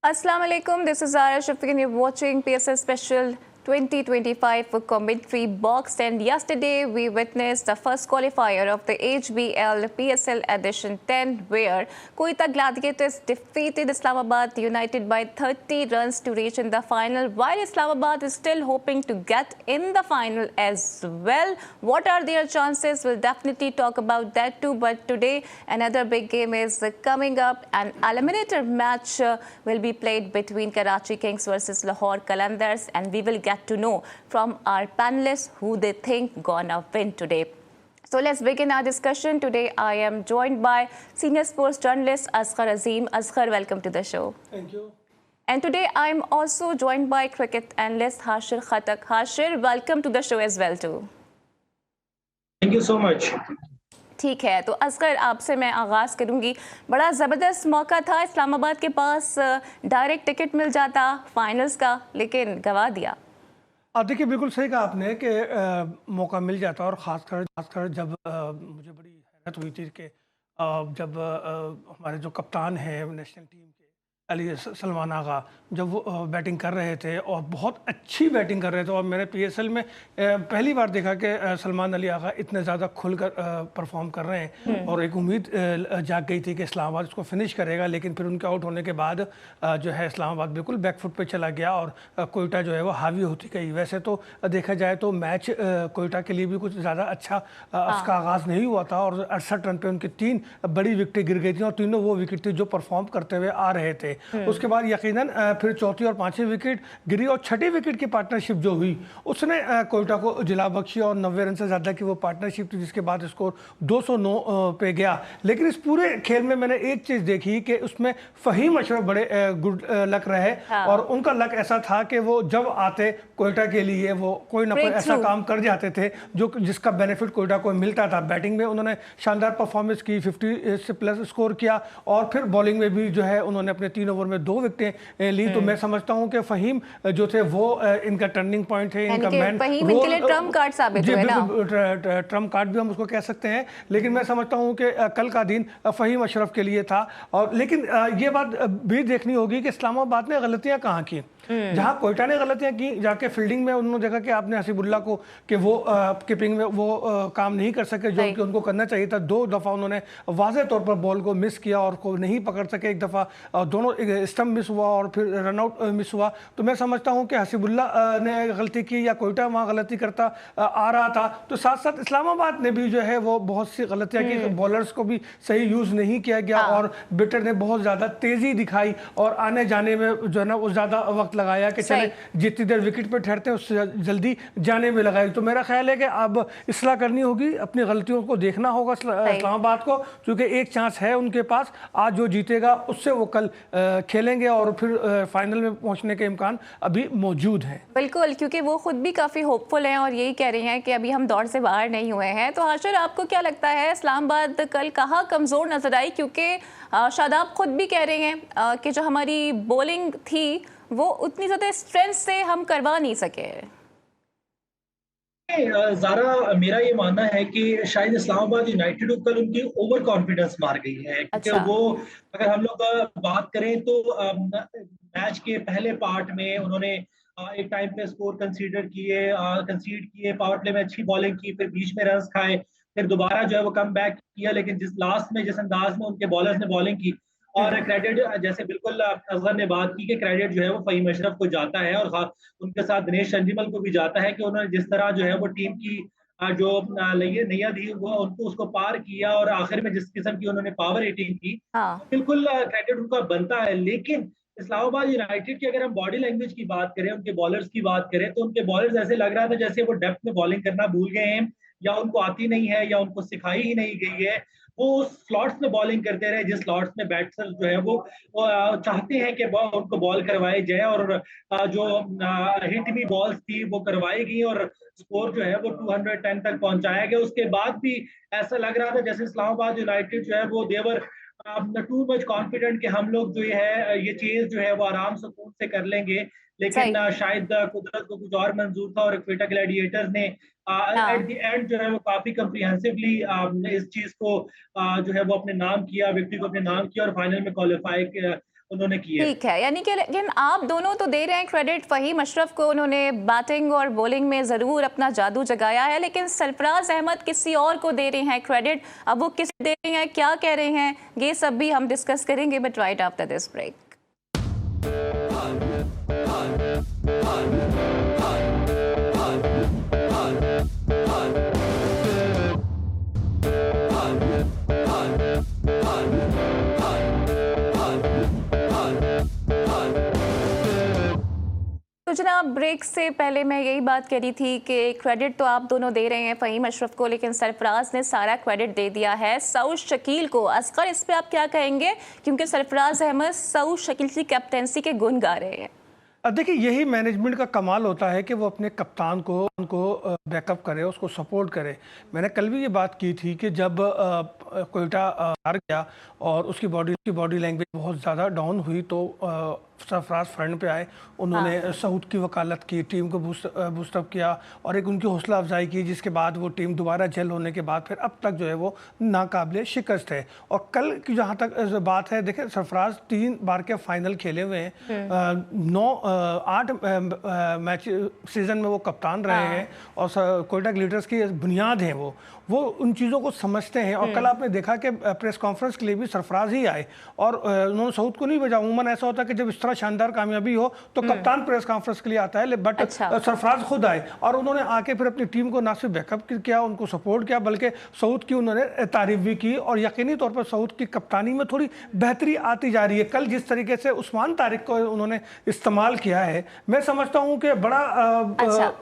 Assalamu alaikum. This is Zara Shafiq and you're watching PSL Special 2025 for commentary box. And yesterday we witnessed the first qualifier of the HBL PSL edition 10 where Quetta Gladiators defeated Islamabad United by 30 runs to reach in the final, while Islamabad is still hoping to get in the final as well. What are their chances? We'll definitely talk about that too. But today another big game is coming up. An eliminator match will be played between Karachi Kings versus Lahore Qalandars, and we will get to know from our panelists who they think gonna win today. So let's begin our discussion. Today I am joined by senior sports journalist Asghar Azim. Asghar, welcome to the show. Thank you. And today I am also joined by cricket analyst Hashir Khattak. Hashir, welcome to the show as well too. Thank you so much. ठीक है, तो असगर आपसे मैं आगाज़ करूंगी। बड़ा ज़बरदस्त मौका था, इस्लामाबाद के पास डायरेक्ट टिकट मिल जाता फाइनल्स का, लेकिन गवा दिया। देखिए, बिल्कुल सही कहा आपने कि मौका मिल जाता, और ख़ासकर जब मुझे बड़ी हैरत हुई थी कि जब हमारे जो कप्तान हैं नेशनल टीम के अली सलमान आगा, जब वो बैटिंग कर रहे थे और बहुत अच्छी बैटिंग कर रहे थे, और मैंने पीएसएल में पहली बार देखा कि सलमान अली आगा इतने ज़्यादा खुलकर परफॉर्म कर रहे हैं, और एक उम्मीद जाग गई थी कि इस्लामाबाद इसको फिनिश करेगा। लेकिन फिर उनके आउट होने के बाद जो है इस्लामाबाद बिल्कुल बैकफुट पे चला गया और कोयटा जो है वो हावी होती गई। वैसे तो देखा जाए तो मैच कोयटा के लिए भी कुछ ज़्यादा अच्छा उसका आगाज़ नहीं हुआ था, और 68 रन पे उनकी 3 बड़ी विकेटें गिर गई थी, और तीनों वो विकेट थी जो परफॉर्म करते हुए आ रहे थे। उसके बाद यकीनन फिर चौथी और पांचवी विकेट गिरी, और छठी विकेट की पार्टनरशिप जो हुई उसने कोयटा को जिला बख्शी, और 90 रन से ज़्यादा की वो पार्टनरशिप थी, जिसके बाद स्कोर 209 पे गया। लेकिन इस पूरे खेल में मैंने एक चीज़ देखी कि उसमें फ़हीम अशरफ बड़े गुड लक रहे। हाँ। और उनका लक ऐसा था कि वो जब आते कोयटा के लिए वो कोई ना कोई ऐसा काम कर जाते थे जिसका बेनिफिट कोयटा को मिलता था। बैटिंग में उन्होंने शानदार परफॉर्मेंस की, 50 से प्लस स्कोर किया, और फिर बॉलिंग में भी जो है उन्होंने अपने 3 ओवर में 2 विकेटें ली। तो मैं समझता हूं कि फ़हीम जो थे वो इनका टर्निंग पॉइंट है, इनका मैन रोल, ट्रम्प कार्ड साबित हुए ना। ट्रम्प कार्ड भी हम उसको कह सकते हैं। लेकिन मैं समझता हूं कि कल का दिन फ़हीम अशरफ के लिए था। और लेकिन ये बात भी देखनी होगी कि इस्लामाबाद ने गलतियां कहाँ की। जहां कोयटा ने गलतियां की, जाके फील्डिंग में उन्होंने देखा कि आपने हसीबुल्ला को कि वो कीपिंग में वो काम नहीं कर सके जो उनको करना चाहिए था। 2 दफ़ा उन्होंने वाज़े तौर पर बॉल को मिस किया और को नहीं पकड़ सके। एक दफ़ा दोनों स्टंप मिस हुआ और फिर रनआउट मिस हुआ। तो मैं समझता हूं कि हसीबुल्ला ने गलती की या कोयटा वहाँ गलती करता आ रहा था। तो साथ साथ इस्लामाबाद ने भी जो है वो बहुत सी गलतियाँ की, बॉलर्स को भी सही यूज़ नहीं किया गया, और बिटर ने बहुत ज़्यादा तेज़ी दिखाई और आने जाने में जो है ना वो ज़्यादा वक्त लगाया कि चले जितनी देर विकेट पे ठहरते हैं उससे जल्दी जाने में लगाई। तो मेरा ख्याल है कि अब इस्लाह करनी होगी, अपनी गलतियों को देखना होगा इस्लामाबाद को, क्योंकि एक चांस है उनके पास। आज जो जीतेगा उससे वो कल खेलेंगे, और फिर फाइनल में पहुंचने के इम्कान अभी मौजूद हैं। बिल्कुल, क्योंकि वो खुद भी काफ़ी होपफुल हैं और यही कह रही हैं कि अभी हम दौड़ से बाहर नहीं हुए हैं। तो हाशिर, आपको क्या लगता है इस्लामाबाद कल कहाँ कमज़ोर नजर आई? क्योंकि शादाब खुद भी कह रहे हैं कि जो हमारी बॉलिंग थी वो उतनी ज़्यादा स्ट्रेंथ से हम करवा नहीं सके। ज़ारा, मेरा ये मानना है कि शायद इस्लामाबाद यूनाइटेड को कल उनकी ओवर कॉन्फिडेंस मार गई है। क्योंकि वो, अगर हम लोग बात करें तो मैच के पहले पार्ट में उन्होंने एक टाइम पे स्कोर कंसीड किए, पावर प्ले में अच्छी बॉलिंग की, फिर बीच में रन्स खाए, फिर दोबारा जो है वो कम बैक किया। लेकिन जिस लास्ट में जिस अंदाज में उनके बॉलर्स ने बॉलिंग की, और क्रेडिट, जैसे बिल्कुल असगर ने बात की कि क्रेडिट जो है वो फ़हीम अशरफ को जाता है, और उनके साथ दिनेश चंदीमल को भी जाता है कि उन्होंने जिस तरह जो है वो टीम की जो नैया थी वो उनको उसको पार किया, और आखिर में जिस किस्म की उन्होंने पावर हिटिंग की, बिल्कुल क्रेडिट उनका बनता है। लेकिन इस्लामाबाद यूनाइटेड की अगर हम बॉडी लैंग्वेज की बात करें, उनके बॉलर्स की बात करें, तो उनके बॉलर्स ऐसे लग रहा था जैसे वो डेप्थ में बॉलिंग करना भूल गए हैं, या उनको आती नहीं है, या उनको सिखाई ही नहीं गई है। वो स्लॉट्स में बॉलिंग करते रहे जिस स्लॉट्स में बैट्समैन जो है वो चाहते हैं कि उनको बॉल करवाए जाए, और जो हिट भी बॉल्स थी वो करवाई गई, और स्कोर जो है वो 210 तक पहुंचाया गया। उसके बाद भी ऐसा लग रहा था जैसे इस्लामाबाद यूनाइटेड जो है वो देवर टू मच कॉन्फिडेंट कि हम लोग जो ये चीज़ जो है वो आराम सुकून से कर लेंगे। लेकिन सही। शायद कुदरत को कुछ और मंज़ूर था और क्वेटा ग्लैडिएटर्स ने एट द हाँ। एंड जो है वो काफ़ी कॉम्प्रिहेंसिवली इस चीज़ को जो है वो अपने नाम किया, विक्ट्री को अपने नाम किया और फाइनल में क्वालीफाई किया उन्होंने किए। ठीक है, यानी कि लेकिन आप दोनों तो दे रहे हैं क्रेडिट फ़हीम अशरफ को, उन्होंने बैटिंग और बॉलिंग में ज़रूर अपना जादू जगाया है, लेकिन सरफराज अहमद किसी और को दे रहे हैं क्रेडिट। अब वो किस दे रहे हैं, क्या कह रहे हैं, ये सब भी हम डिस्कस करेंगे, but right after this break. तो जनाब, ब्रेक से पहले मैं यही बात कह रही थी कि क्रेडिट तो आप दोनों दे रहे हैं फ़हीम अशरफ को, लेकिन सरफराज ने सारा क्रेडिट दे दिया है सऊद शकील को। असगर, इस पे आप क्या कहेंगे, क्योंकि सरफराज अहमद सऊद शकील की कैप्टेंसी के गुण गा रहे हैं। देखिए, यही मैनेजमेंट का कमाल होता है कि वो अपने कप्तान को बैकअप करे, उसको सपोर्ट करे। मैंने कल भी ये बात की थी कि जब कोयटा हार गया और उसकी बॉडी लैंग्वेज बहुत ज़्यादा डाउन हुई, तो सरफराज फ्रंट पे आए, उन्होंने सऊद की वकालत की, टीम को बूस्टअप किया और एक उनकी हौसला अफजाई की, जिसके बाद वो टीम दोबारा जेल होने के बाद फिर अब तक जो है वो नाकाबिले शिकस्त है। और कल की जहाँ तक बात है, देखें, सरफराज 3 बार के फाइनल खेले हुए हैं, 8 मैच सीजन में वो कप्तान रहे हैं और कोयटा ग्लिटर्स की बुनियाद हैं वो उन चीज़ों को समझते हैं। और कल आपने देखा कि प्रेस कॉन्फ्रेंस के लिए भी सरफराज ही आए और उन्होंने सऊद को नहीं भेजा। अमूमन ऐसा होता है कि जब इस तरह शानदार कामयाबी हो तो कप्तान प्रेस कॉन्फ्रेंस के लिए आता है, बट सरफराज खुद आए और उन्होंने आके फिर अपनी टीम को ना सिर्फ बैकअप किया, उनको सपोर्ट किया, बल्कि सऊद की उन्होंने तारीफ भी की। और यकीनी तौर पर सऊद की कप्तानी में थोड़ी बेहतरी आती जा रही है। कल जिस तरीके से उस्मान तारिक को उन्होंने इस्तेमाल किया है, मैं समझता हूँ कि बड़ा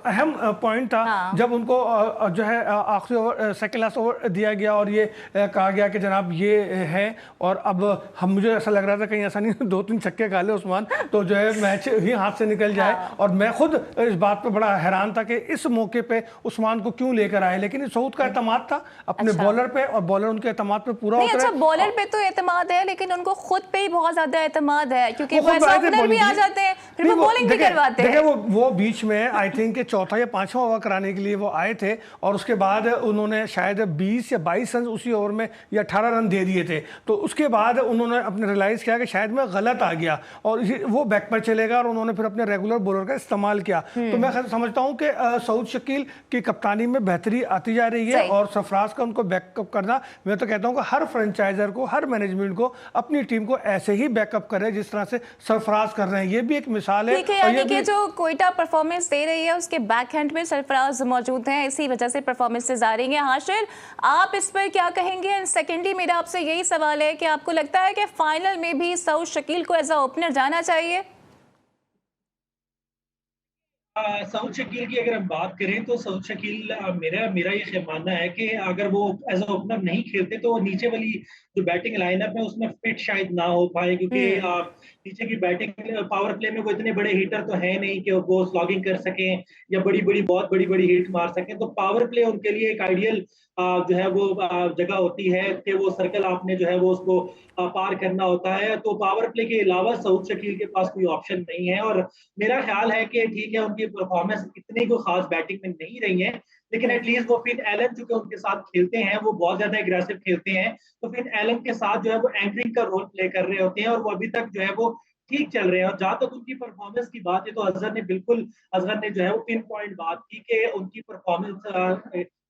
अहम पॉइंट था जब उनको जो है आखिरी ओवर, सेकेंड लास्ट ओवर दिया गया और ये कहा गया कि जनाब ये है, और अब मुझे ऐसा लग रहा था कहीं ऐसा नहीं 2-3 छक्के खा ले उस्मान तो जो है मैच ही हाथ से निकल जाए। और मैं खुद इस बात पे बड़ा हैरान था कि इस मौके पे उस्मान को क्यों लेकर आए, लेकिन सऊद का एतमाद था अपने बॉलर पे और बॉलर उनके एतमाद पे पूरा उतरा। अच्छा, बॉलर पे तो एतमाद है, लेकिन उनको खुद पे ही बहुत ज्यादा एतमाद है, क्योंकि वो ओपनर भी आ जाते हैं, फिर वो बॉलिंग भी करवाते हैं। वो बीच में आई थिंक चौथा या 5वां ओवर कराने के लिए वो आए थे और उसके बाद उन्होंने शायद 20 या 22 रन उसी ओवर में या 18 रन दे दिए थे। तो उसके बाद उन्होंने अपने रियलाइज़ किया कि शायद मैं गलत आ गया और वो बैक पर चलेगा और उन्होंने फिर अपने रेगुलर बॉलर का इस्तेमाल किया। तो मैं समझता हूं कि सऊद शकील की कप्तानी में बेहतरी आती जा रही है और सरफराज का उनको बैकअप करना, मैं तो कहता हूं कि हर फ्रेंचाइजर को, हर मैनेजमेंट को अपनी टीम को ऐसे ही बैकअप करे जिस तरह से सरफराज कर रहे हैं। ये भी एक मिसाल है। यानी कि जो कोयटा परफॉर्मेंस दे रही है उसके बैक हैंड में सरफराज मौजूद हैं, इसी वजह से परफॉर्मेंसेज आ रही हैं। हाशिर, आप इस पर क्या कहेंगे? एंड सेकेंडली मेरा आपसे यही सवाल है कि आपको लगता है कि फाइनल में भी सऊद शकील को एज अ ओपनर जाना चाहिए? सऊद शकील की अगर हम बात करें तो सऊद शकील मेरा ये मानना है कि अगर वो एज अ ओपनर नहीं खेलते तो नीचे वाली जो बैटिंग लाइनअप है उसमें फिट शायद ना हो पाए, क्योंकि नीचे की बैटिंग पावर प्ले में वो इतने बड़े हिटर तो है नहीं कि वो स्लॉगिंग कर सकें या बहुत बड़ी बड़ी हिट मार सकें। तो पावर प्ले उनके लिए एक आइडियल जो है वो जगह होती है कि वो सर्कल आपने जो है वो उसको पार करना होता है। तो पावर प्ले के अलावा सऊद शकील के पास कोई ऑप्शन नहीं है और मेरा ख्याल है कि ठीक है उनकी परफॉर्मेंस इतनी को खास बैटिंग में नहीं रही है, लेकिन एटलीस्ट वो फिन एलन चूंकि उनके साथ खेलते हैं, वो बहुत ज्यादा एग्रेसिव खेलते हैं, तो फिन एलन के साथ जो है वो एंकरिंग का रोल प्ले कर रहे होते हैं और वो अभी तक जो है वो ठीक चल रहे हैं। और जहां तक उनकी परफॉर्मेंस की बात है तो अजहर ने जो है वो पिन पॉइंट बात की कि उनकी परफॉर्मेंस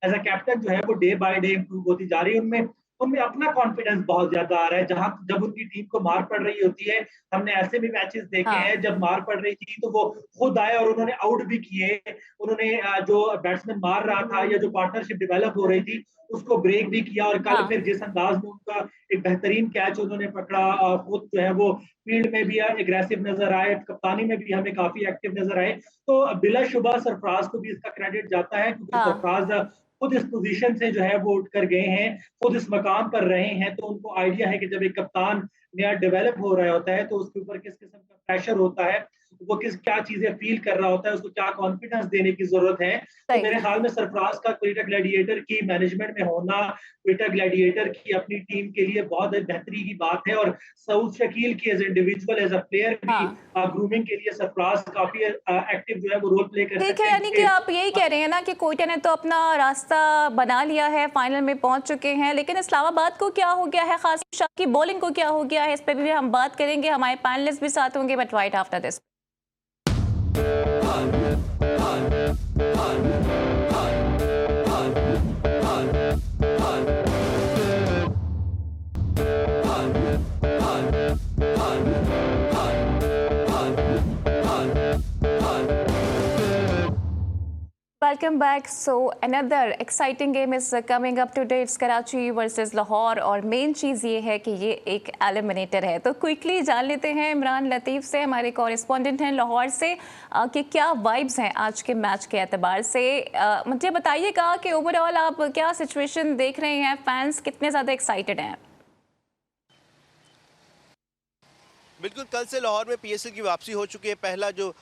एज अ कैप्टन जो है वो डे बाय डे इंप्रूव होती जा रही है। उनमें उनमें अपना कॉन्फिडेंस बहुत ज्यादा आ रहा है। जब उनकी टीम को मार पड़ रही होती है, हमने ऐसे भी मैचेस देखे हैं जब मार पड़ रही थी तो वो खुद आए और उन्होंने आउट भी किए। उन्होंने जो बैट्समैन मार रहा था या जो पार्टनरशिप डेवलप हो रही थी उसको ब्रेक भी किया और कल फिर जिस अंदाज में उनका एक बेहतरीन कैच उन्होंने पकड़ा, खुद जो है वो फील्ड में भी एग्रेसिव नजर आए, कप्तानी में भी हमें काफी एक्टिव नजर आए। तो बिलाशुबा सरफराज को भी इसका क्रेडिट जाता है, क्योंकि सरफराज खुद इस पोजीशन से जो है वो उठ कर गए हैं, खुद इस मकाम पर रहे हैं, तो उनको आइडिया है कि जब एक कप्तान नया डेवलप हो रहा होता है तो उसके ऊपर किस किस्म का प्रेशर होता है वो क्या चीजें फील कर रहा होता है, उसको क्या कॉन्फिडेंस देने की जरूरत है। तो मेरे ख्याल में सरफराज का क्वेटा ग्लैडिएटर की मैनेजमेंट में होना, क्वेटा ग्लैडिएटर की अपनी टीम के लिए बहुत बेहतरी की बात है। और सऊद शकील की as individual, as a player भी हाँ, ग्रूमिंग के लिए सरफराज काफी एक्टिव जो है वो रोल प्ले कर ठीक सकते है, हैं, यानी कि आप यही कह रहे हैं ना कि कोयटा ने तो अपना रास्ता बना लिया है, फाइनल में पहुंच चुके हैं, लेकिन इस्लामाबाद को क्या हो गया है, खास शाह की बॉलिंग को क्या हो गया है, इस पर भी हम बात करेंगे। हमारे पैनलिस्ट भी साथ होंगे, but right after this. Welcome back. So another exciting game is coming up today. It's Karachi versus Lahore और मेन चीज़ ये है कि ये एक एलिमिनेटर है। तो क्विकली जान लेते हैं इमरान लतीफ़ से, हमारे कॉरेस्पॉन्डेंट हैं लाहौर से, कि क्या वाइब्स हैं आज के मैच के एतबार से। मुझे बताइएगा कि ओवरऑल आप क्या सिचुएशन देख रहे हैं, फैंस कितने ज़्यादा एक्साइटेड हैं? बिल्कुल, कल से लाहौर में पीएसएल की वापसी हो चुकी है। पहला जो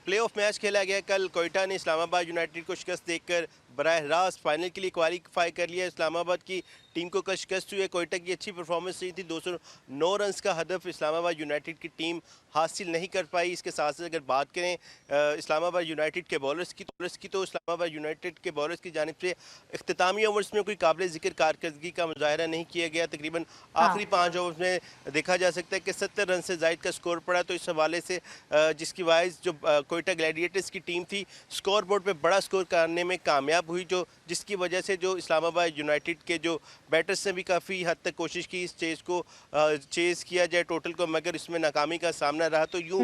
प्लेऑफ मैच खेला गया, कल कोयटा ने इस्लामाबाद यूनाइटेड को शिकस्त देकर बराह रास्त फाइनल के लिए क्वालिफाई कर लिया। इस्लामाबाद की टीम को कल शिकस्त हुई है। कोयटा की अच्छी परफॉर्मेंस रही थी, 209 रन्स का हदफ इस्लामाबाद यूनाइटेड की टीम हासिल नहीं कर पाई। इसके साथ साथ अगर बात करें इस्लामाबाद यूनाइटेड के बॉलर्स की तो इस्लामाबाद यूनाइटेड के बॉलर्स की जानिब से इख्तितामी ओवर्स में कोई काबिल ज़िक्र कारकर्दगी का मुजाहरा नहीं किया गया। तकरीबन आखिरी 5 ओवर्स में देखा जा सकता है कि 70 रन से ज़ायद का स्कोर पड़ा। तो इस हवाले से जिसकी वाइज जो कोयटा ग्लैडिएटर्स की टीम थी स्कोर बोर्ड पर बड़ा स्कोर करने में कामयाब हुई, जिसकी वजह से जो इस्लामाबाद यूनाइटेड के जो बैटर्स ने भी काफ़ी हद तक कोशिश की इस चेज़ को चेज़ किया जाए टोटल को, मगर इसमें नाकामी का सामना रहा। तो यूँ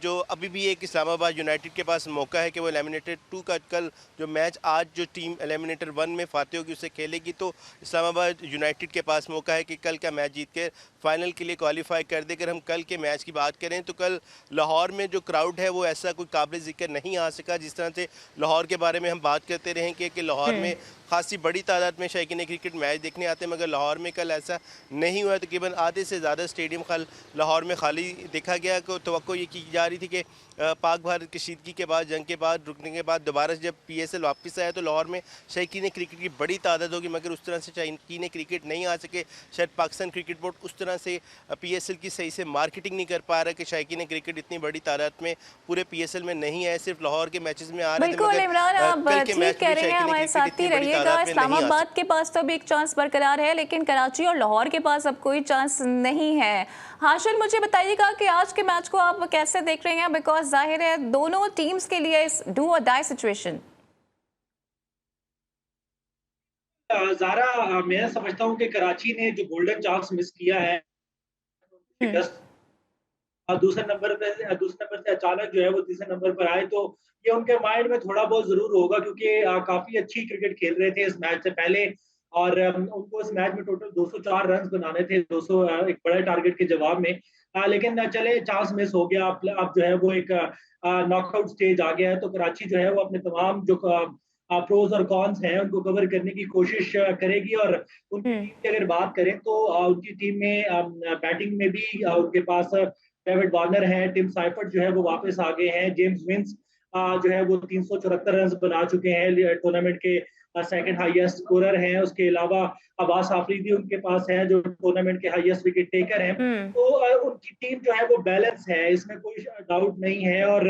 जो अभी भी एक इस्लामाबाद यूनाइटेड के पास मौका है कि वो एलिमिनेटर 2 का कल जो मैच आज जो टीम एलिमिनेटर 1 में फाते होगी उसे खेलेगी, तो इस्लामाबाद यूनाइटेड के पास मौका है कि कल का मैच जीत कर फाइनल के लिए क्वालिफाई कर दे। अगर हम कल के मैच की बात करें तो कल लाहौर में जो क्राउड है वो ऐसा कोई काबिल ज़िक्र नहीं आ सका। जिस तरह से लाहौर के बारे में हम बात करते रहे कि लाहौर में खासी बड़ी तादाद में शायकीन क्रिकेट मैच देखने आते हैं, मगर लाहौर में कल ऐसा नहीं हुआ। तकरीबन आधे से ज़्यादा स्टेडियम कल लाहौर में खाली देखा गया। को तवक्को ये की जा रही थी कि पाक भारत कशीदगी के बाद, जंग के बाद, रुकने के बाद दोबारा जब पीएसएल वापस आया तो लाहौर में शायकीन क्रिकेट की बड़ी तादाद होगी, मगर उस तरह से शायकीन क्रिकेट नहीं आ सके। शायद पाकिस्तान क्रिकेट बोर्ड उस तरह से पीएसएल की सही से मार्केटिंग नहीं कर पा रहा कि शायकीन क्रिकेट इतनी बड़ी तादाद में पूरे पीएसएल में नहीं आए, सिर्फ लाहौर के मैचेस में आ रहे थे। बिल्कुल इमरान, आप ठीक कह रहे हैं, हमारे साथ ही रहिएगा। इस्लामाबाद के पास तो भी एक चांस बरकरार है, लेकिन कराची और लाहौर के पास अब कोई चांस नहीं है। हाशिल, मुझे बताइएगा कि आज के मैच को आप कैसे देख रहे हैं, बिकॉज जाहिर है दोनों टीम्स के लिए इस डू और डाई सिचुएशन। ज़ारा, मैं समझता हूँ कि कराची ने जो गोल्डन चांस मिस किया है, दूसरे नंबर से अचानक जो है वो तीसरे नंबर पर आए, तो ये उनके माइंड में थोड़ा बहुत जरूर होगा, क्योंकि काफी अच्छी क्रिकेट खेल रहे थे इस मैच से पहले। और उनको इस मैच में टोटल 204 रन बनाने थे, 200 एक बड़े टारगेट के जवाब में। लेकिन चले चांस मिस हो गया। अब जो है वो एक नॉकआउट स्टेज आ गया है, तो कराची जो है वो अपने तमाम जो प्रोज और कॉन्स हैं उनको कवर करने की कोशिश करेगी। और उनकी टीम की अगर बात करें तो उनकी टीम में बैटिंग में भी उनके पास डेविड वार्नर है, टिम साइफर्ट जो है वो वापस आ गए हैं, जेम्स विंस जो है वो 374 रन बना चुके हैं, टूर्नामेंट के सेकंड हाईएस्ट स्कोरर हैं। उसके अलावा अब्बास आफरीदी उनके पास है जो टूर्नामेंट के हाईएस्ट विकेट टेकर हैं। तो उनकी टीम जो है वो बैलेंस है, इसमें कोई डाउट नहीं है। और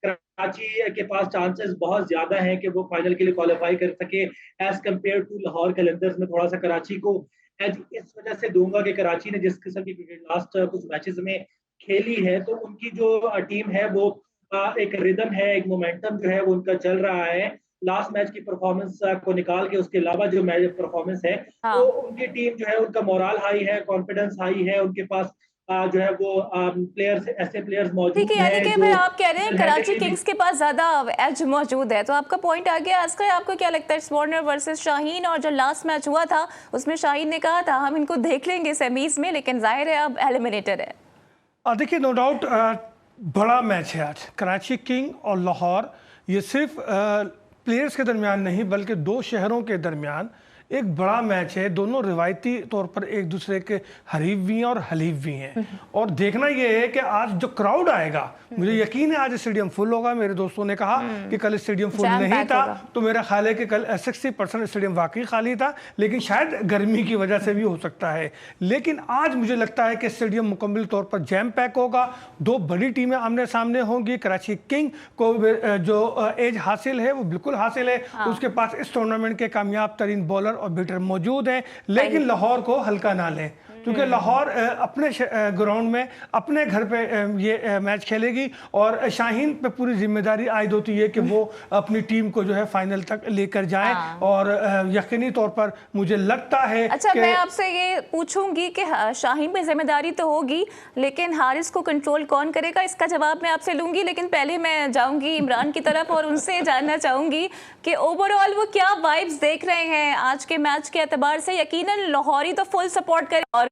कराची के पास चांसेस बहुत ज्यादा हैं कि वो फाइनल के लिए क्वालिफाई कर सके as compare to Lahore Qalandars में। थोड़ा सा कराची को एज इस वजह से दूंगा कि कराची ने जिस किस्म की क्रिकेट लास्ट कुछ मैचेस में खेली है, तो उनकी जो टीम है वो एक रिदम है, एक मोमेंटम जो है वो उनका चल रहा है लास्ट मैच की परफॉर्मेंस को निकाल के। उसके अलावा जो मैच परफॉर्मेंस है तो उनकी टीम जो है उनका मोरल हाई है, कॉन्फिडेंस हाई है, उनके पास जो है वो प्लेयर्स, ऐसे प्लेयर्स मौजूद हैं। यानी कि भाई आप कह रहे हैं कराची किंग्स के पास ज्यादा एज मौजूद है, तो आपका पॉइंट आ गया। असगर, आपको क्या लगता है वार्नर वर्सेस शाहीन, और जो लास्ट मैच हुआ था उसमें शाहीन ने कहा था हम इनको देख लेंगे सेमीज में, लेकिन जाहिर है अब एलिमिनेटर है। देखिए, नो डाउट बड़ा मैच है आज। कराची किंग और लाहौर, ये सिर्फ प्लेयर्स के दरमियान नहीं बल्कि दो शहरों के दरमियान एक बड़ा मैच है, दोनों रिवायती तौर पर एक दूसरे के हरीफ भी हैं और हलीफ भी हैं। और देखना ये है कि आज जो क्राउड आएगा, मुझे यकीन है आज स्टेडियम फुल होगा। मेरे दोस्तों ने कहा कि कल स्टेडियम फुल नहीं था, तो मेरा ख्याल है कि कल 60% स्टेडियम वाकई खाली था, लेकिन शायद गर्मी की वजह से भी हो सकता है। लेकिन आज मुझे लगता है कि स्टेडियम मुकम्मल तौर पर जैम पैक होगा। दो बड़ी टीमें आमने सामने होंगी। कराची किंग को जो एज हासिल है वो बिल्कुल हासिल है, उसके पास इस टूर्नामेंट के कामयाब तरीन बॉलर और बैटर मौजूद हैं। लेकिन लाहौर को हल्का ना लें, क्योंकि लाहौर अपने ग्राउंड में अपने घर पे ये मैच खेलेगी और शाहीन पे पूरी जिम्मेदारी आयद होती है कि वो अपनी टीम को जो है फाइनल तक लेकर जाए। और यकीनी तौर पर मुझे लगता है अच्छा, मैं आपसे ये पूछूंगी कि शाहीन पे जिम्मेदारी तो होगी, लेकिन हारिस को कंट्रोल कौन करेगा, इसका जवाब मैं आपसे लूंगी। लेकिन पहले मैं जाऊंगी इमरान की तरफ और उनसे जानना चाहूंगी कि ओवरऑल वो क्या वाइब्स देख रहे हैं आज के मैच के एतबार से। यकीनन लाहौरी तो फुल सपोर्ट करे और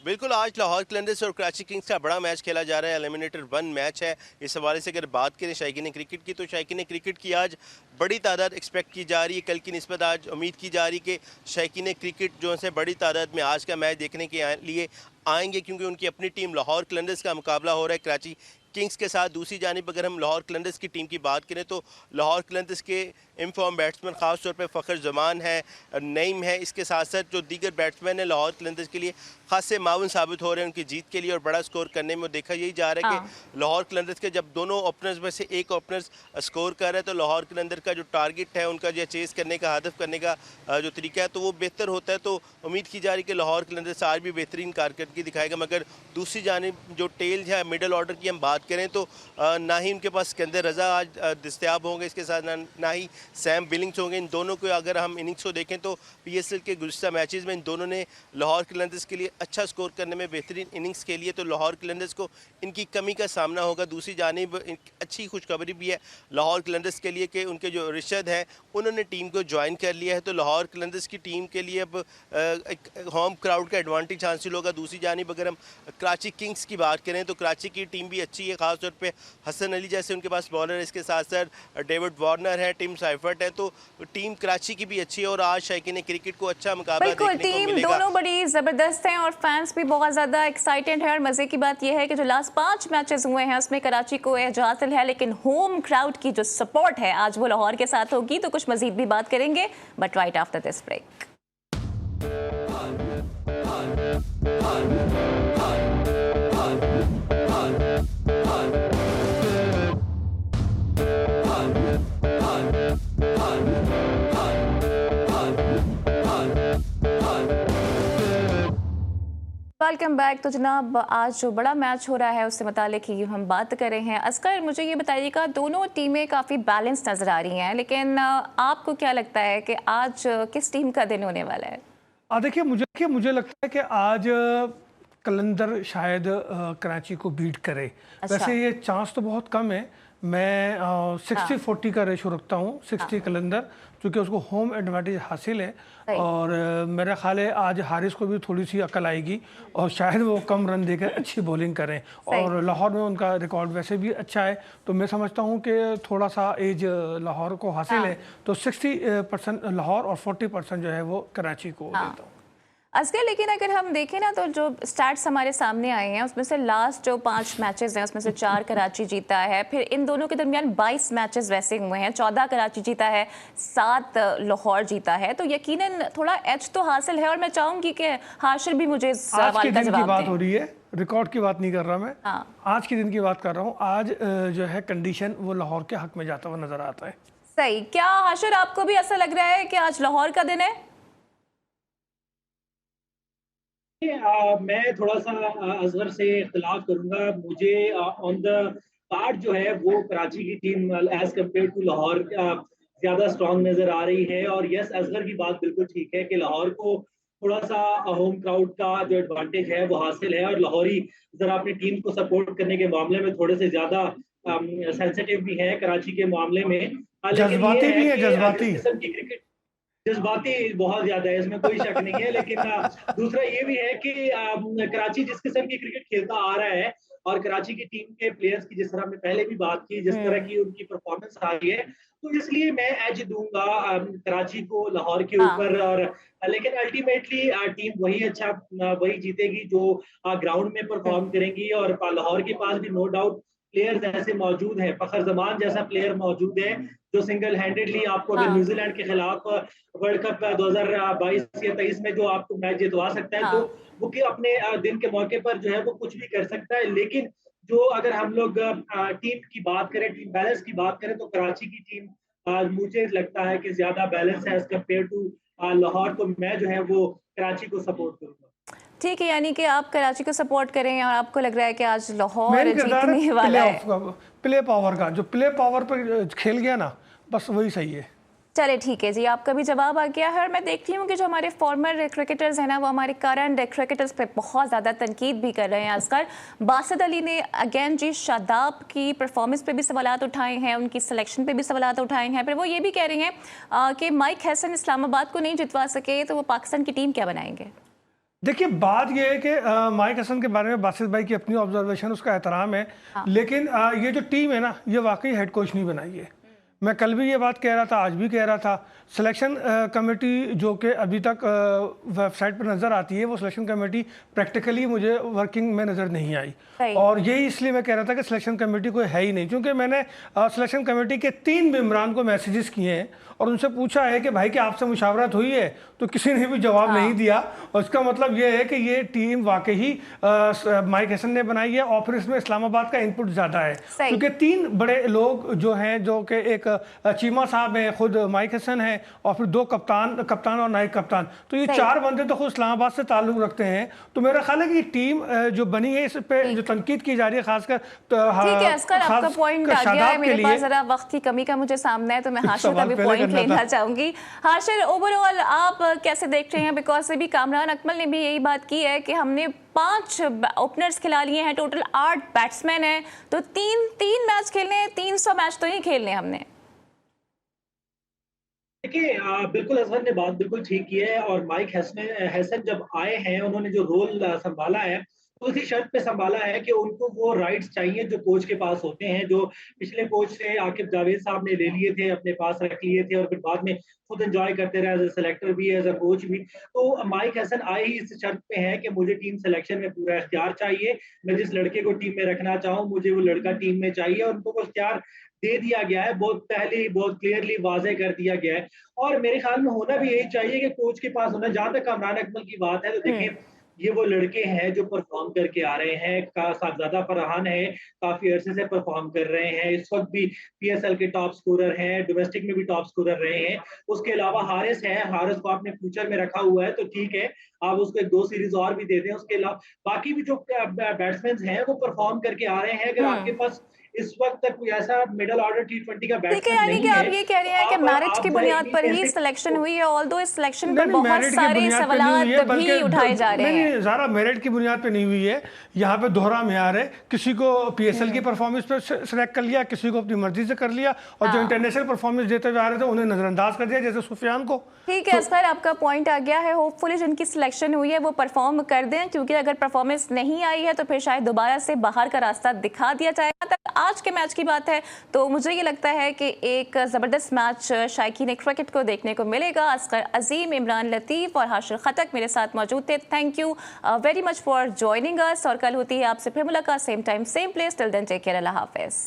बिल्कुल, आज लाहौर कलंदर्स और कराची किंग्स का बड़ा मैच खेला जा रहा है। एलिमिनेटर 1 मैच है। इस हवाले से अगर बात करें शायकीन क्रिकेट की, तो शायकीन क्रिकेट की आज बड़ी तादाद एक्सपेक्ट की जा रही है। कल की निस्बत आज उम्मीद की जा रही है कि शायकीन क्रिकेट जो है बड़ी तादाद में आज का मैच देखने के लिए आएंगे, क्योंकि उनकी अपनी टीम लाहौर कलंदर्स का मुकाबला हो रहा है कराची किंग्स के साथ। दूसरी जानिब अगर हम लाहौर कलंदर्स की टीम की बात करें, तो लाहौर कलंदर्स के इनफॉर्म बैट्समैन ख़ास तौर पे फ़खर जमान है, नईम है, इसके साथ साथ जो दीगर बैट्समैन हैं लाहौर कलंदर्स के लिए खासे मावन साबित हो रहे हैं उनकी जीत के लिए और बड़ा स्कोर करने में। देखा यही जा रहा है कि लाहौर कलंदर्स के जब दोनों ओपनर्स में से एक ओपनर स्कोर कर रहा है, तो लाहौर कलंदर का जो टारगेट है, उनका जो चेस करने का, हदफ करने का जो तरीका है, तो वो बेहतर होता है। तो उम्मीद की जा रही है कि लाहौर कलंदर्स आज भी बेहतरीन कारकर्दगी दिखाएगा। मगर दूसरी जानिब जो टेल है, मिडल ऑर्डर की हम बात करें, तो ना ही उनके पास सिकंदर रजा आज दस्तयाब होंगे, इसके साथ ना ही सैम बिलिंग्स होंगे। इन दोनों को अगर हम इनिंग्स को देखें, तो PSL के गुज़िश्ता मैचेस में इन दोनों ने लाहौर कलंदर्स के लिए अच्छा स्कोर करने में बेहतरीन इनिंग्स के लिए, तो लाहौर कलंदर्स को इनकी कमी का सामना होगा। दूसरी जानिब अच्छी खुशखबरी भी है लाहौर कलंदर्स के लिए कि उनके जो रिशद हैं उन्होंने टीम को ज्वाइन कर लिया है, तो लाहौर कलंदर्स की टीम के लिए अब एक होम क्राउड का एडवांटेज हासिल होगा। दूसरी जानिब अगर हम कराची किंग्स की बात करें, तो कराची की टीम भी अच्छी है, ख़ासतौर पर हसन अली जैसे उनके पास बॉलर है, इसके साथ साथ डेविड वार्नर है, टिम साइफर्ट है, तो टीम कराची की भी अच्छी है और आज शायकीन क्रिकेट को अच्छा मुकाबला देखने को मिलेगा। टीम दोनों बड़ी जबरदस्त हैं और फैंस भी बहुत ज्यादा एक्साइटेड है। और मजे की बात यह है कि जो लास्ट 5 मैचेस हुए हैं उसमें कराची को एज हासिल है, लेकिन होम क्राउड की जो सपोर्ट है आज वो लाहौर के साथ होगी। तो कुछ मजीद भी बात करेंगे, but right after this break. Welcome back. तो जनाब, आज जो बड़ा मैच हो रहा है उससे मुतालिक ही हम बात कर रहे हैं। असगर, मुझे ये बताइएगा, दोनों टीमें काफ़ी बैलेंस नज़र आ रही हैं, लेकिन आपको क्या लगता है कि आज किस टीम का दिन होने वाला है? देखिए, मुझे लगता है कि आज कलंदर शायद कराची को बीट करे। अच्छा। वैसे ये चांस तो बहुत कम है। मैं 60-40 का रेशो रखता हूँ, 60 कलंदर, क्योंकि उसको होम एडवांटेज हासिल है। और मेरा ख्याल है आज हारिस को भी थोड़ी सी अकल आएगी और शायद वो कम रन देकर अच्छी बॉलिंग करें। और लाहौर में उनका रिकॉर्ड वैसे भी अच्छा है, तो मैं समझता हूँ कि थोड़ा सा एज लाहौर को हासिल है, तो 60% लाहौर और 40% जो है वो कराची को देता हूँ। असगर, लेकिन अगर हम देखें ना, तो जो स्टैट्स हमारे सामने आए हैं उसमें से लास्ट जो 5 मैचेस हैं उसमें से 4 कराची जीता है। फिर इन दोनों के दरमियान 22 मैचेस वैसे हुए हैं, 14 कराची जीता है, 7 लाहौर जीता है। तो यकीनन थोड़ा एज तो हासिल है। और मैं चाहूंगी कि हाशिर भी मुझे इस सवाल का जवाब दें। बात हो रही है, रिकॉर्ड की बात नहीं कर रहा मैं, आज के दिन की बात कर रहा हूँ। आज जो है कंडीशन वो लाहौर के हक में जाता हुआ नजर आता है। सही। क्या हाशिर, आपको भी ऐसा लग रहा है कि आज लाहौर का दिन है? मैं थोड़ा सा असगर से इख्तिलाफ करूंगा। मुझे ऑन द कार्ड जो है वो कराची की team as compare to Lahore ज्यादा स्ट्रांग नजर आ रही है। और यस, असगर की बात बिल्कुल ठीक है कि लाहौर को थोड़ा सा होम क्राउड का जो एडवांटेज है वो हासिल है, और लाहौरी जरा अपनी टीम को सपोर्ट करने के मामले में थोड़े से ज्यादा सेंसिटिव भी है कराची के मामले में। जज्बाती भी है, जज्बाती क्रिकेट जज्बाती बहुत ज्यादा है, इसमें कोई शक नहीं है। लेकिन दूसरा ये भी है कि कराची जिस किस्म की क्रिकेट खेलता आ रहा है और कराची की टीम के प्लेयर्स की जिस तरह हमने पहले भी बात की, जिस तरह की उनकी परफॉर्मेंस आ रही है, तो इसलिए मैं एज दूंगा कराची को लाहौर के हाँ। ऊपर। और लेकिन अल्टीमेटली टीम वही जीतेगी जो ग्राउंड में परफॉर्म करेंगी। और लाहौर के पास भी नो डाउट प्लेयर्स ऐसे मौजूद हैं, फखर जमान जैसा प्लेयर मौजूद है जो सिंगल हैंडेडली आपको अगर हाँ। न्यूजीलैंड के खिलाफ वर्ल्ड कप 2022 या 23 में जो आपको मैच जितवा सकता है, हाँ। तो वो कि अपने दिन के मौके पर जो है वो कुछ भी कर सकता है। लेकिन जो अगर हम लोग टीम की बात करें, टीम बैलेंस की बात करें, तो कराची की टीम मुझे लगता है कि ज्यादा बैलेंस है एज कम्पेयर टू लाहौर। तो मैं जो है वो कराची को सपोर्ट करूंगा। ठीक है, यानी कि आप कराची को सपोर्ट करें और आपको लग रहा है कि आज लाहौर मेन किरदार जीतने है वाला है। प्ले पावर का, जो प्ले पावर पर खेल गया ना, बस वही सही है। चले ठीक है जी, आपका भी जवाब आ गया है। और मैं देखती हूँ कि जो हमारे फॉर्मर क्रिकेटर्स हैं ना, वो हमारे करंट क्रिकेटर्स पे बहुत ज़्यादा तनकीद भी कर रहे हैं आजकल। बासित अली ने अगेन जी शादाब की परफॉर्मेंस पे भी सवालात उठाए हैं, उनकी सिलेक्शन पे भी सवालात उठाए हैं। फिर वो ये भी कह रही हैं कि माइक हैसन इस्लामाबाद को नहीं जितवा सके तो वो पाकिस्तान की टीम क्या बनाएंगे। देखिए, बात यह है कि माइक हसन के बारे में बासित भाई की अपनी ऑब्जर्वेशन, उसका एहतराम है। हाँ। लेकिन ये जो टीम है ना, ये वाकई हेड कोच नहीं बनाई है। मैं कल भी ये बात कह रहा था, आज भी कह रहा था। सिलेक्शन कमेटी जो कि अभी तक वेबसाइट पर नज़र आती है, वो सिलेक्शन कमेटी प्रैक्टिकली मुझे वर्किंग में नज़र नहीं आई। और यही इसलिए मैं कह रहा था कि सिलेक्शन कमेटी कोई है ही नहीं, क्योंकि मैंने सिलेक्शन कमेटी के 3 मेंबरान को मैसेजेस किए हैं और उनसे पूछा है कि भाई क्या आपसे मुशावरत हुई है, तो किसी ने भी जवाब नहीं दिया। और इसका मतलब ये है कि ये टीम वाकई ही माइक हसन ने बनाई है। और फिर इसमें इस्लामाबाद का इनपुट ज़्यादा है, क्योंकि 3 बड़े लोग जो हैं, जो कि एक चीमा साहब हैं, खुद माइक हसन हैं, और फिर 2 कप्तान और नायब कप्तान, तो ये 4 बंदे तो खुद इस्लामाबाद से ताल्लुक़ रखते हैं। तो मेरा ख्याल है कि टीम जो बनी है, इस पे जो तनकीद की जा रही है, खासकर ठीक है अस्कर, आपका पॉइंट आ गया है। मेरे पास जरा वक्त की कमी का मुझे सामना है, तो मैं हाशिर का भी पॉइंट लेना चाहूंगी। हाशिर, ओवरऑल आप कैसे देख रहे हैं? बिकॉज अभी कामरान अकमल ने भी यही बात की है कि हमने 5 ओपनर्स खिला लिए हैं, टोटल 8 बैट्समैन हैं, तो 3 मैच खेलने हैं, 300 मैच तो नहीं खेलने हमने। देखिए, बिल्कुल अजहर ने बात बिल्कुल ठीक की है। और माइक हैसन जब आए हैं, उन्होंने जो रोल संभाला है, तो इसी शर्त पे संभाला है कि उनको वो राइट्स चाहिए जो कोच के पास होते हैं, जो पिछले कोच से आकिब जावेद साहब ने ले लिए थे, अपने पास रख लिए थे और फिर बाद में खुद एंजॉय करते रहे, एज ए सेलेक्टर भी, एज ए कोच भी। तो माइक हैसन आए ही इस शर्त पे है कि मुझे टीम सिलेक्शन में पूरा इख्तियार चाहिए, मैं जिस लड़के को टीम में रखना चाहूँ मुझे वो लड़का टीम में चाहिए। और उनको वो इख्तियार दे दिया गया है, बहुत पहले ही बहुत क्लियरली वाज़ेह कर दिया गया है। और मेरे ख्याल में होना भी यही चाहिए कि कोच के पास होना। जहाँ तक कामरान अकमल की बात है, तो देखिए ये वो लड़के हैं जो परफॉर्म करके आ रहे हैं। साहबजादा फरहान है, काफी अरसे से परफॉर्म कर रहे हैं, इस वक्त भी पीएसएल के टॉप स्कोरर हैं, डोमेस्टिक में भी टॉप स्कोरर रहे हैं। उसके अलावा हारिस है, हारिस को आपने फ्यूचर में रखा हुआ है तो ठीक है, आप उसको 1-2 सीरीज और भी दे दें। उसके अलावा बाकी भी जो बैट्समैन हैं वो परफॉर्म करके आ रहे हैं। अगर आपके पास इस वक्त तक कोई ऐसा मिडिल ऑर्डर T20 का बैट्समैन नहीं है, आप ये कह रहे हैं कि मेरिट की बुनियाद पर ही सिलेक्शन हुई है, ऑल्दो इस सिलेक्शन पर बहुत सारे सवालात भी उठाए जा रहे हैं। ज़रा मेरिट की बुनियाद पे नहीं हुई है, यहाँ पे दोहरा म्यार है। किसी को पीएसएल की परफॉर्मेंस पे सिलेक्ट कर लिया, किसी को अपनी मर्जी से कर लिया, और जो इंटरनेशनल परफॉर्मेंस देते हुए आ रहे थे उन्हें नजरअंदाज कर दिया, जैसे सुफियान को। ठीक है असगर, आपका पॉइंट आ गया है। होपफुली जिनकी सिलेक्शन हुई है वो परफॉर्म कर दें, क्योंकि अगर परफॉर्मेंस नहीं आई है तो फिर शायद दोबारा से बाहर का रास्ता दिखा दिया जाएगा। आज के मैच की बात है तो मुझे ये लगता है कि एक ज़बरदस्त मैच शायकीन क्रिकेट को देखने को मिलेगा। असगर अजीम, इमरान लतीफ़ और हाशिर खटक मेरे साथ मौजूद थे। Thank you very much for joining us, और कल होती है आपसे फिर मुलाकात, same time same place. Till then take care, अल्लाह हाफिज़।